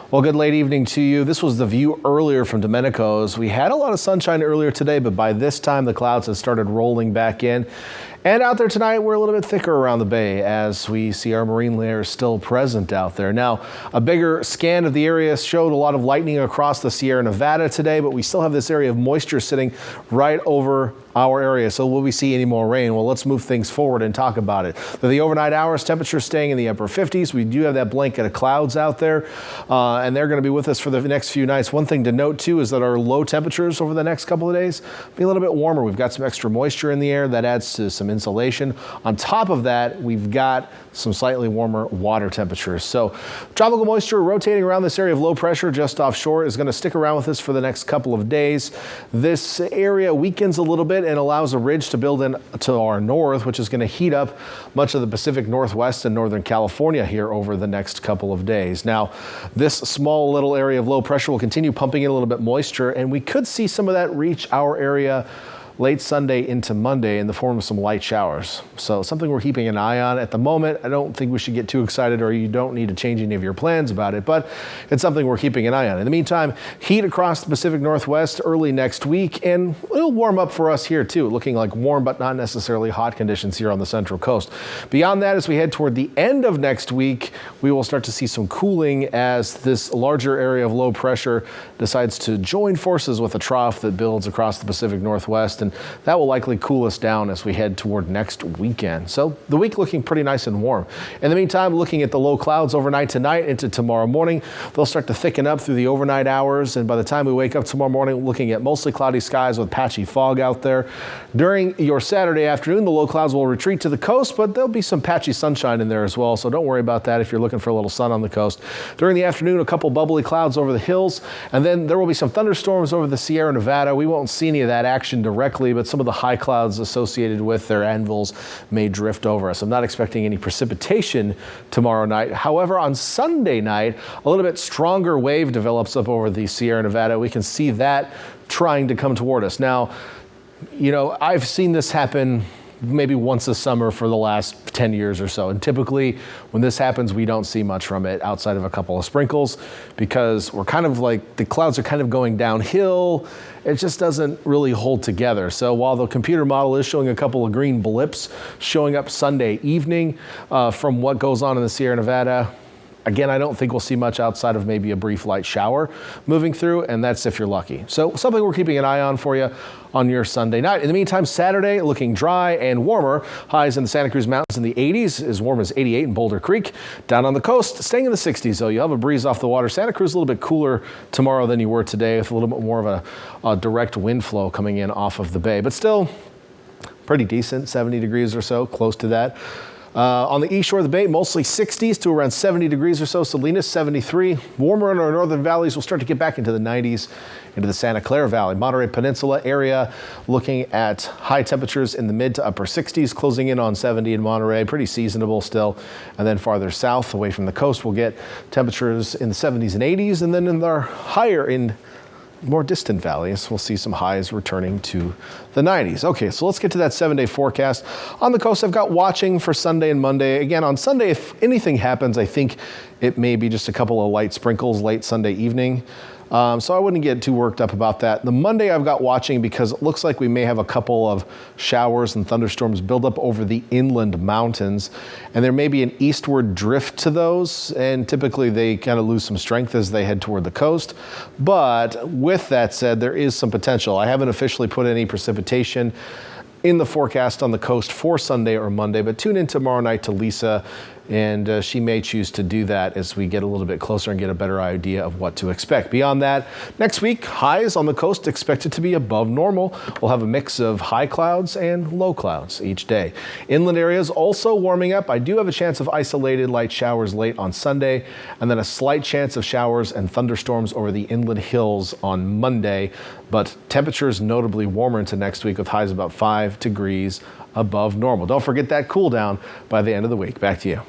Well, good late evening to you. This was the view earlier from Domenico's. We had a lot of sunshine earlier today, but by this time the clouds have started rolling back in. And out there tonight, we're a little bit thicker around the bay as we see our marine layers still present out there. Now, a bigger scan of the area showed a lot of lightning across the Sierra Nevada today, but we still have this area of moisture sitting right over our area. So will we see any more rain? Well, let's move things forward and talk about it. For the overnight hours, temperatures staying in the upper 50s. We do have that blanket of clouds out there, and they're going to be with us for the next few nights. One thing to note, too, is that our low temperatures over the next couple of days be a little bit warmer. We've got some extra moisture in the air that adds to some insulation. On top of that, we've got some slightly warmer water temperatures. So tropical moisture rotating around this area of low pressure just offshore is going to stick around with us for the next couple of days. This area weakens a little bit and allows a ridge to build in to our north, which is going to heat up much of the Pacific Northwest and Northern California here over the next couple of days. Now, this small little area of low pressure will continue pumping in a little bit moisture, and we could see some of that reach our area late Sunday into Monday in the form of some light showers. So something we're keeping an eye on at the moment. I don't think we should get too excited, or you don't need to change any of your plans about it, but it's something we're keeping an eye on. In the meantime, heat across the Pacific Northwest early next week, and it'll warm up for us here too, looking like warm but not necessarily hot conditions here on the Central Coast. Beyond that, as we head toward the end of next week, we will start to see some cooling as this larger area of low pressure decides to join forces with a trough that builds across the Pacific Northwest, and that will likely cool us down as we head toward next weekend. So the week looking pretty nice and warm. In the meantime, looking at the low clouds overnight tonight into tomorrow morning, they'll start to thicken up through the overnight hours, and by the time we wake up tomorrow morning, looking at mostly cloudy skies with patchy fog out there. During your Saturday afternoon, the low clouds will retreat to the coast, but there'll be some patchy sunshine in there as well, so don't worry about that if you're looking for a little sun on the coast. During the afternoon, a couple bubbly clouds over the hills, and then there will be some thunderstorms over the Sierra Nevada. We won't see any of that action directly, but some of the high clouds associated with their anvils may drift over us. I'm not expecting any precipitation tomorrow night. However, on Sunday night, a little bit stronger wave develops up over the Sierra Nevada. We can see that trying to come toward us. Now, you know, I've seen this happen maybe once a summer for the last 10 years or so. And typically when this happens, we don't see much from it outside of a couple of sprinkles, because we're kind of like, the clouds are kind of going downhill. It just doesn't really hold together. So while the computer model is showing a couple of green blips showing up Sunday evening from what goes on in the Sierra Nevada, again, I don't think we'll see much outside of maybe a brief light shower moving through, and that's if you're lucky. So something we're keeping an eye on for you on your Sunday night. In the meantime, Saturday looking dry and warmer. Highs in the Santa Cruz Mountains in the 80s, as warm as 88 in Boulder Creek. Down on the coast, staying in the 60s, though. You'll have a breeze off the water. Santa Cruz a little bit cooler tomorrow than you were today, with a little bit more of a direct wind flow coming in off of the bay, but still pretty decent, 70 degrees or so, close to that. On the east shore of the bay, mostly 60s to around 70 degrees or so. Salinas, 73. Warmer in our northern valleys. We'll start to get back into the 90s into the Santa Clara Valley. Monterey Peninsula area looking at high temperatures in the mid to upper 60s, closing in on 70 in Monterey. Pretty seasonable still. And then farther south, away from the coast, we'll get temperatures in the 70s and 80s. And then in our higher in more distant valleys, we'll see some highs returning to the 90s. Okay, so let's get to that 7-day forecast. On the coast, I've got watching for Sunday and Monday. Again, on Sunday, if anything happens, I think it may be just a couple of light sprinkles late Sunday evening. So I wouldn't get too worked up about that. The Monday I've got watching because it looks like we may have a couple of showers and thunderstorms build up over the inland mountains, and there may be an eastward drift to those, and typically they kind of lose some strength as they head toward the coast. But with that said, there is some potential. I haven't officially put any precipitation in the forecast on the coast for Sunday or Monday, but tune in tomorrow night to Lisa, and she may choose to do that as we get a little bit closer and get a better idea of what to expect. Beyond that, next week, highs on the coast expected to be above normal. We'll have a mix of high clouds and low clouds each day. Inland areas also warming up. I do have a chance of isolated light showers late on Sunday, and then a slight chance of showers and thunderstorms over the inland hills on Monday, but temperatures notably warmer into next week with highs about 5 degrees above normal. Don't forget that cool down by the end of the week. Back to you.